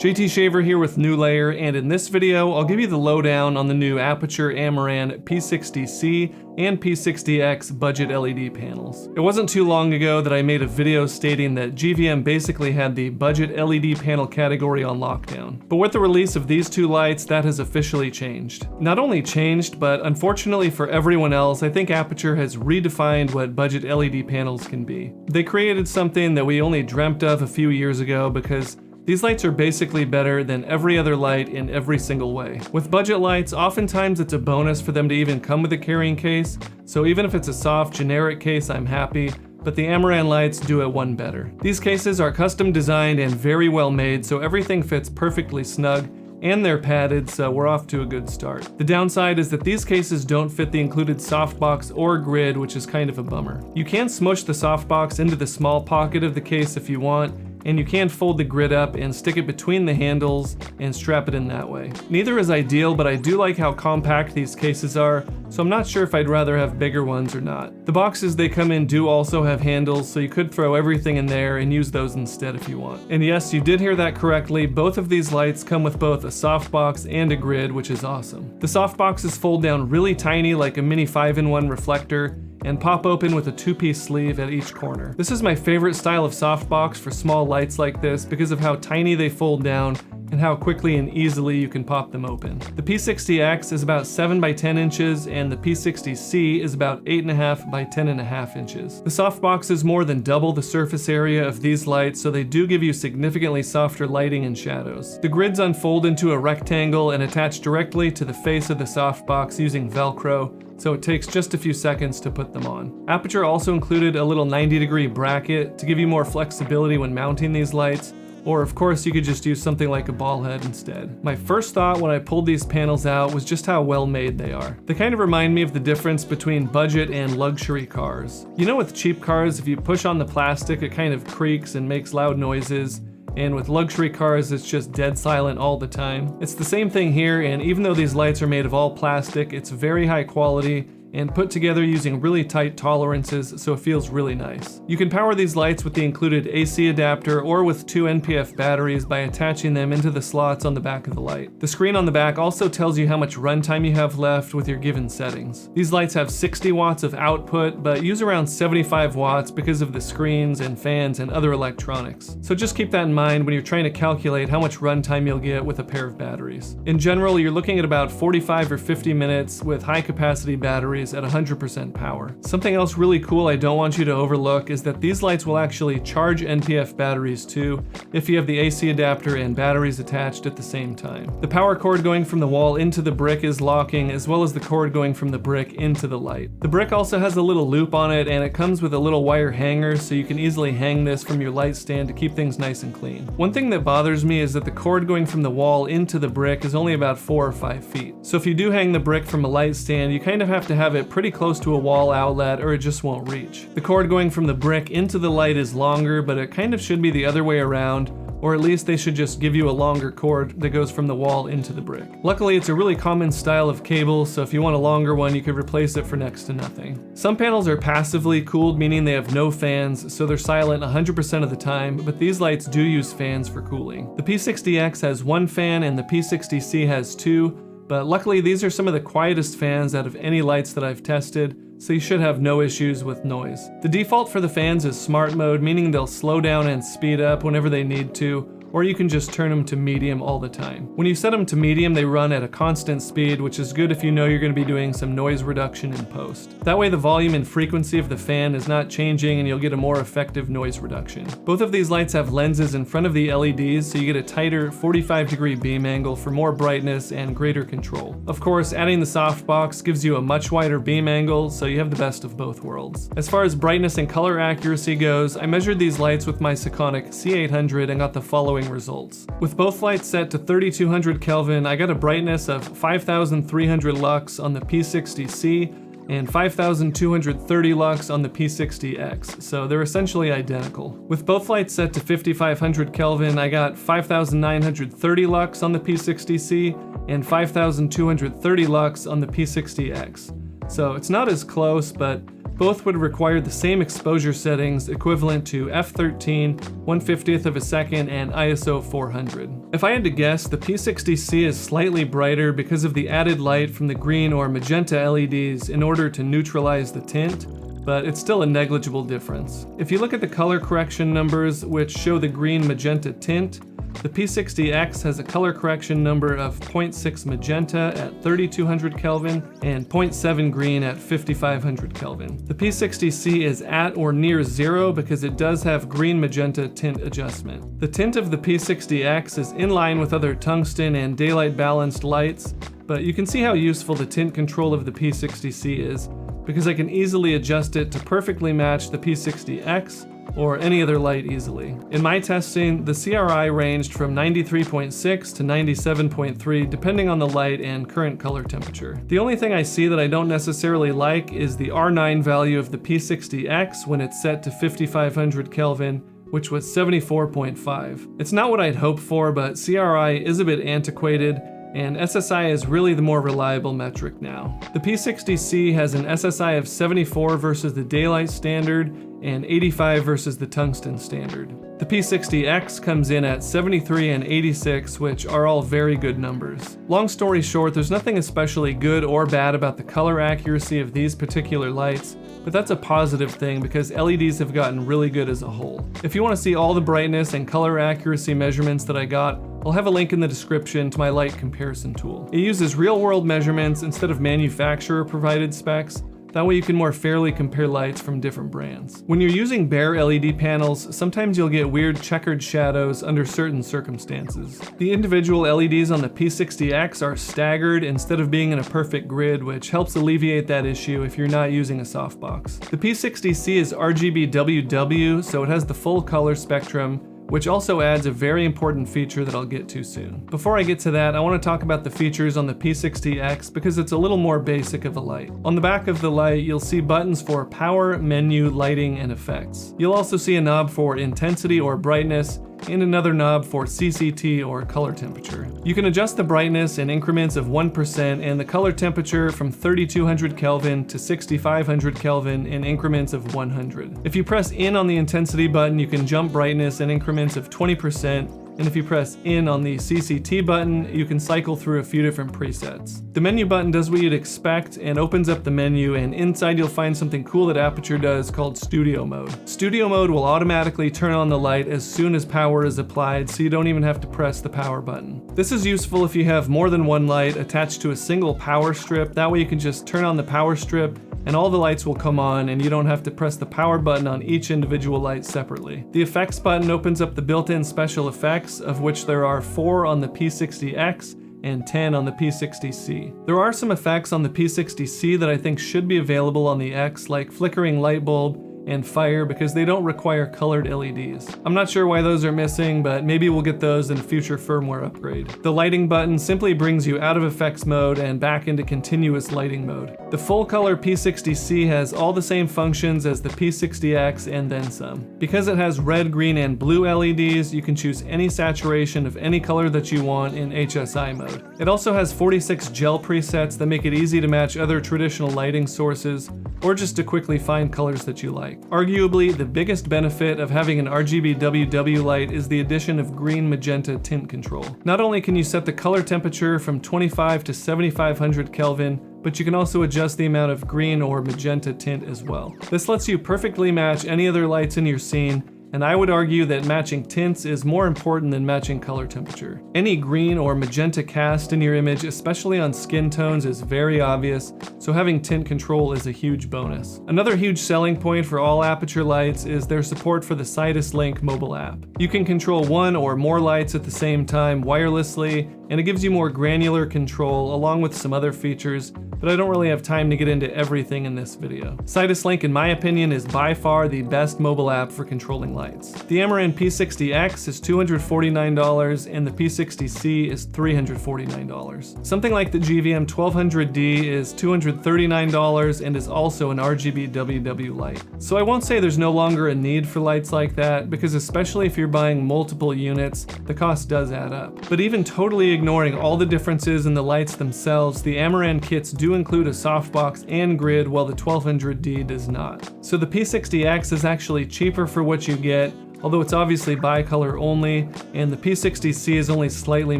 JT Shaver here with New Layer, and in this video I'll give you the lowdown on the new Aputure Amaran P60c and P60x budget LED panels. It wasn't too long ago that I made a video stating that GVM basically had the budget LED panel category on lockdown. But with the release of these two lights, that has officially changed. Not only changed, but unfortunately for everyone else, I think Aputure has redefined what budget LED panels can be. They created something that we only dreamt of a few years ago because these lights are basically better than every other light in every single way. With budget lights, oftentimes it's a bonus for them to even come with a carrying case, so even if it's a soft, generic case, I'm happy, but the Amaran lights do it one better. These cases are custom designed and very well made, so everything fits perfectly snug, and they're padded, so we're off to a good start. The downside is that these cases don't fit the included softbox or grid, which is kind of a bummer. You can smush the softbox into the small pocket of the case if you want, and you can fold the grid up and stick it between the handles and strap it in that way. Neither is ideal, but I do like how compact these cases are, so I'm not sure if I'd rather have bigger ones or not. The boxes they come in do also have handles, so you could throw everything in there and use those instead if you want. And yes, you did hear that correctly, both of these lights come with both a softbox and a grid, which is awesome. The softboxes fold down really tiny like a mini 5-in-1 reflector, and pop open with a 2-piece sleeve at each corner. This is my favorite style of softbox for small lights like this because of how tiny they fold down and how quickly and easily you can pop them open. The P60x is about 7 by 10 inches and the P60c is about 8.5 by 10.5 inches. The softbox is more than double the surface area of these lights, so they do give you significantly softer lighting and shadows. The grids unfold into a rectangle and attach directly to the face of the softbox using Velcro, so it takes just a few seconds to put them on. Aputure also included a little 90-degree bracket to give you more flexibility when mounting these lights, or of course you could just use something like a ball head instead. My first thought when I pulled these panels out was just how well made they are. They kind of remind me of the difference between budget and luxury cars. You know, with cheap cars, if you push on the plastic it kind of creaks and makes loud noises, and with luxury cars it's just dead silent all the time. It's the same thing here, and even though these lights are made of all plastic, it's very high quality and put together using really tight tolerances, so it feels really nice. You can power these lights with the included AC adapter or with 2 NPF batteries by attaching them into the slots on the back of the light. The screen on the back also tells you how much runtime you have left with your given settings. These lights have 60 watts of output, but use around 75 watts because of the screens and fans and other electronics. So just keep that in mind when you're trying to calculate how much runtime you'll get with a pair of batteries. In general, you're looking at about 45 or 50 minutes with high capacity batteries at 100% power. Something else really cool I don't want you to overlook is that these lights will actually charge NPF batteries too if you have the AC adapter and batteries attached at the same time. The power cord going from the wall into the brick is locking, as well as the cord going from the brick into the light. The brick also has a little loop on it, and it comes with a little wire hanger, so you can easily hang this from your light stand to keep things nice and clean. One thing that bothers me is that the cord going from the wall into the brick is only about 4 or 5 feet. So if you do hang the brick from a light stand, you kind of have to have it pretty close to a wall outlet or it just won't reach. The cord going from the brick into the light is longer, but it kind of should be the other way around, or at least they should just give you a longer cord that goes from the wall into the brick. Luckily, it's a really common style of cable, so if you want a longer one, you could replace it for next to nothing. Some panels are passively cooled, meaning they have no fans, so they're silent 100% of the time, but these lights do use fans for cooling. The P60x has 1 fan and the P60c has 2, but luckily these are some of the quietest fans out of any lights that I've tested, so you should have no issues with noise. The default for the fans is smart mode, meaning they'll slow down and speed up whenever they need to, or you can just turn them to medium all the time. When you set them to medium, they run at a constant speed, which is good if you know you're going to be doing some noise reduction in post. That way the volume and frequency of the fan is not changing and you'll get a more effective noise reduction. Both of these lights have lenses in front of the LEDs, so you get a tighter 45-degree beam angle for more brightness and greater control. Of course, adding the softbox gives you a much wider beam angle, so you have the best of both worlds. As far as brightness and color accuracy goes, I measured these lights with my Sekonic C800 and got the following results. With both lights set to 3200 Kelvin, I got a brightness of 5300 lux on the P60c and 5230 lux on the P60x, so they're essentially identical. With both lights set to 5500 Kelvin, I got 5930 lux on the P60c and 5230 lux on the P60x. So it's not as close, but Both would require the same exposure settings equivalent to f13, 1/50th of a second, and ISO 400. If I had to guess, the P60c is slightly brighter because of the added light from the green or magenta LEDs in order to neutralize the tint, but it's still a negligible difference. If you look at the color correction numbers, which show the green magenta tint, the P60x has a color correction number of 0.6 magenta at 3200 Kelvin and 0.7 green at 5500 Kelvin. The P60c is at or near zero because it does have green magenta tint adjustment. The tint of the P60x is in line with other tungsten and daylight balanced lights, but you can see how useful the tint control of the P60c is, because I can easily adjust it to perfectly match the P60x or any other light easily. In my testing, the CRI ranged from 93.6 to 97.3 depending on the light and current color temperature. The only thing I see that I don't necessarily like is the R9 value of the P60x when it's set to 5500 Kelvin, which was 74.5. It's not what I'd hoped for, but CRI is a bit antiquated, and SSI is really the more reliable metric now. The P60c has an SSI of 74 versus the daylight standard and 85 versus the tungsten standard. The P60x comes in at 73 and 86, which are all very good numbers. Long story short, there's nothing especially good or bad about the color accuracy of these particular lights, but that's a positive thing because LEDs have gotten really good as a whole. If you want to see all the brightness and color accuracy measurements that I got, I'll have a link in the description to my light comparison tool. It uses real-world measurements instead of manufacturer-provided specs. That way you can more fairly compare lights from different brands. When you're using bare LED panels, sometimes you'll get weird checkered shadows under certain circumstances. The individual LEDs on the P60x are staggered instead of being in a perfect grid, which helps alleviate that issue if you're not using a softbox. The P60c is RGBWW, so it has the full color spectrum, which also adds a very important feature that I'll get to soon. Before I get to that, I want to talk about the features on the P60x because it's a little more basic of a light. On the back of the light, you'll see buttons for power, menu, lighting, and effects. You'll also see a knob for intensity or brightness, and another knob for CCT or color temperature. You can adjust the brightness in increments of 1% and the color temperature from 3200 Kelvin to 6500 Kelvin in increments of 100. If you press in on the intensity button, you can jump brightness in increments of 20%, and if you press in on the CCT button, you can cycle through a few different presets. The menu button does what you'd expect and opens up the menu, and inside you'll find something cool that Aputure does called Studio Mode. Studio Mode will automatically turn on the light as soon as power is applied, so you don't even have to press the power button. This is useful if you have more than one light attached to a single power strip. That way you can just turn on the power strip and all the lights will come on and you don't have to press the power button on each individual light separately. The effects button opens up the built-in special effects, of which there are 4 on the P60x and 10 on the P60c. There are some effects on the P60c that I think should be available on the X, like flickering light bulb and fire, because they don't require colored LEDs. I'm not sure why those are missing, but maybe we'll get those in a future firmware upgrade. The lighting button simply brings you out of effects mode and back into continuous lighting mode. The full color P60c has all the same functions as the P60x and then some. Because it has red, green, and blue LEDs, you can choose any saturation of any color that you want in HSI mode. It also has 46 gel presets that make it easy to match other traditional lighting sources, or just to quickly find colors that you like. Arguably, the biggest benefit of having an RGBWW light is the addition of green magenta tint control. Not only can you set the color temperature from 25 to 7500 Kelvin, but you can also adjust the amount of green or magenta tint as well. This lets you perfectly match any other lights in your scene, and I would argue that matching tints is more important than matching color temperature. Any green or magenta cast in your image, especially on skin tones, is very obvious, so having tint control is a huge bonus. Another huge selling point for all Aputure lights is their support for the Sidus Link mobile app. You can control one or more lights at the same time wirelessly, and it gives you more granular control along with some other features, but I don't really have time to get into everything in this video. Sidus Link, in my opinion, is by far the best mobile app for controlling lights. The Amaran P60x is $249 and the P60c is $349. Something like the GVM 1200D is $239 and is also an RGBWW light. So I won't say there's no longer a need for lights like that, because especially if you're buying multiple units, the cost does add up. But even totally ignoring all the differences in the lights themselves, the Amaran kits do include a softbox and grid, while the 1200D does not. So the P60X is actually cheaper for what you get, although it's obviously bicolor only, and the P60C is only slightly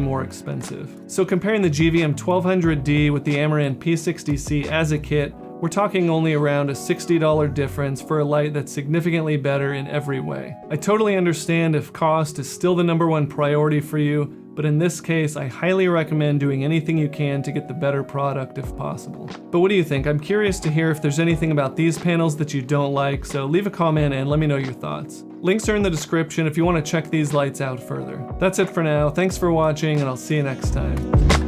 more expensive. So comparing the GVM 1200D with the Amaran P60C as a kit, we're talking only around a $60 difference for a light that's significantly better in every way. I totally understand if cost is still the #1 priority for you, but in this case, I highly recommend doing anything you can to get the better product if possible. But what do you think? I'm curious to hear if there's anything about these panels that you don't like, so leave a comment and let me know your thoughts. Links are in the description if you want to check these lights out further. That's it for now, thanks for watching, and I'll see you next time.